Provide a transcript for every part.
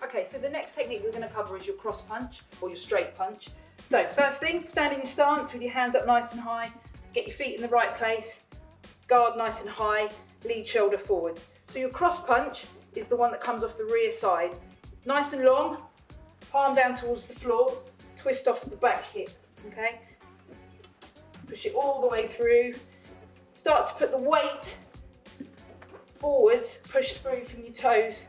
Okay, so the next technique we're going to cover is your cross punch or your straight punch. So first thing, stand in your stance with your hands up nice and high, get your feet in the right place, guard nice and high, lead shoulder forwards. So your cross punch is the one that comes off the rear side. It's nice and long, palm down towards the floor, twist off the back hip, okay? Push it all the way through. Start to put the weight forwards, push through from your toes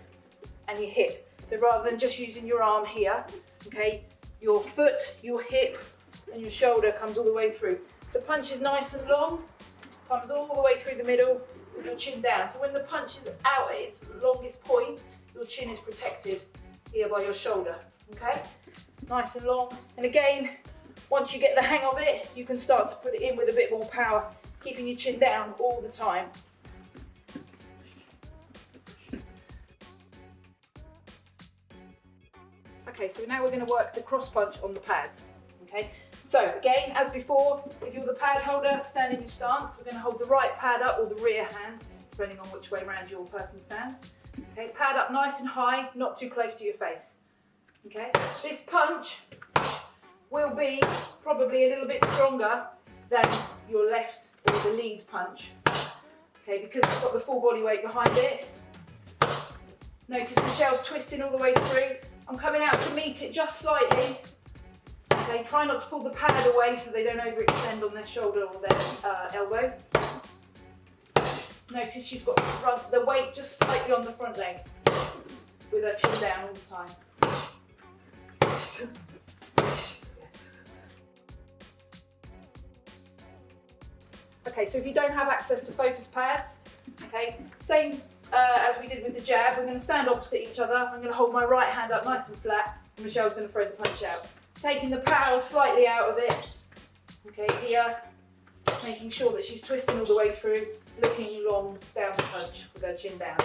and your hip. So rather than just using your arm here, okay, your foot, your hip and your shoulder comes all the way through. The punch is nice and long, comes all the way through the middle with your chin down. So when the punch is out at its longest point, your chin is protected here by your shoulder, okay? Nice and long. And again, once you get the hang of it, you can start to put it in with a bit more power, keeping your chin down all the time. Okay, so now we're going to work the cross punch on the pads. Okay, so again, as before, if you're the pad holder, stand in your stance. We're going to hold the right pad up or the rear hand, depending on which way around your person stands. Okay, pad up nice and high, not too close to your face. Okay, this punch will be probably a little bit stronger than your left or the lead punch. Okay, because it's got the full body weight behind it. Notice Michelle's twisting all the way through. I'm coming out to meet it just slightly. Okay, try not to pull the pad away so they don't overextend on their shoulder or their elbow. Notice she's got the weight just slightly on the front leg with her chin down all the time. Okay, so if you don't have access to focus pads, okay, same as we did with the jab, we're going to stand opposite each other. I'm going to hold my right hand up nice and flat, and Michelle's going to throw the punch out. Taking the power slightly out of it, okay, here, making sure that she's twisting all the way through, looking long down the punch with her chin down.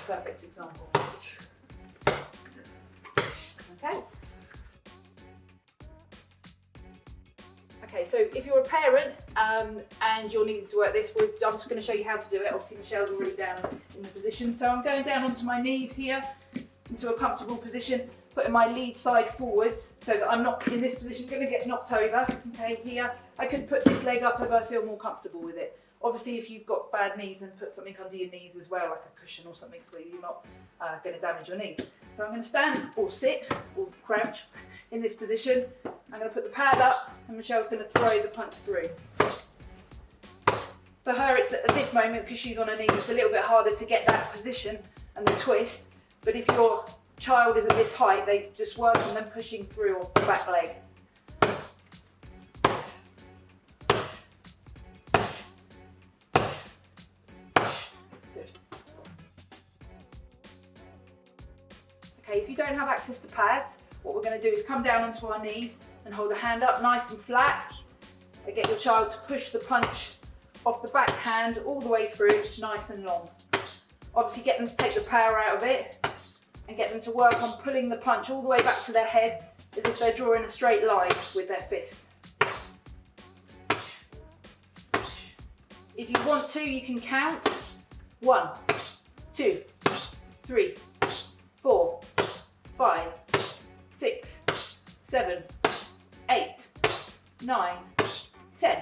Perfect example. Okay. Okay, so if you're a parent and you're needing to work this, I'm just going to show you how to do it. Obviously Michelle's already down in the position. So I'm going down onto my knees here, into a comfortable position, putting my lead side forwards so that I'm not in this position going to get knocked over. Okay, here. I could put this leg up if I feel more comfortable with it. Obviously if you've got bad knees, then put something under your knees as well, like a cushion or something, so you're not going to damage your knees. So I'm going to stand or sit or crouch in this position. I'm going to put the pad up and Michelle's going to throw the punch through. For her, it's at this moment, because she's on her knees, it's a little bit harder to get that position and the twist. But if your child is at this height, they just work on them pushing through off the back leg. Good. Okay, if you don't have access to pads, what we're going to do is come down onto our knees and hold a hand up nice and flat. And get your child to push the punch off the back hand all the way through, nice and long. Obviously get them to take the power out of it and get them to work on pulling the punch all the way back to their head as if they're drawing a straight line with their fist. If you want to, you can count 1, 2, 3, 4, 5, 6, 7, 8, 9, 10.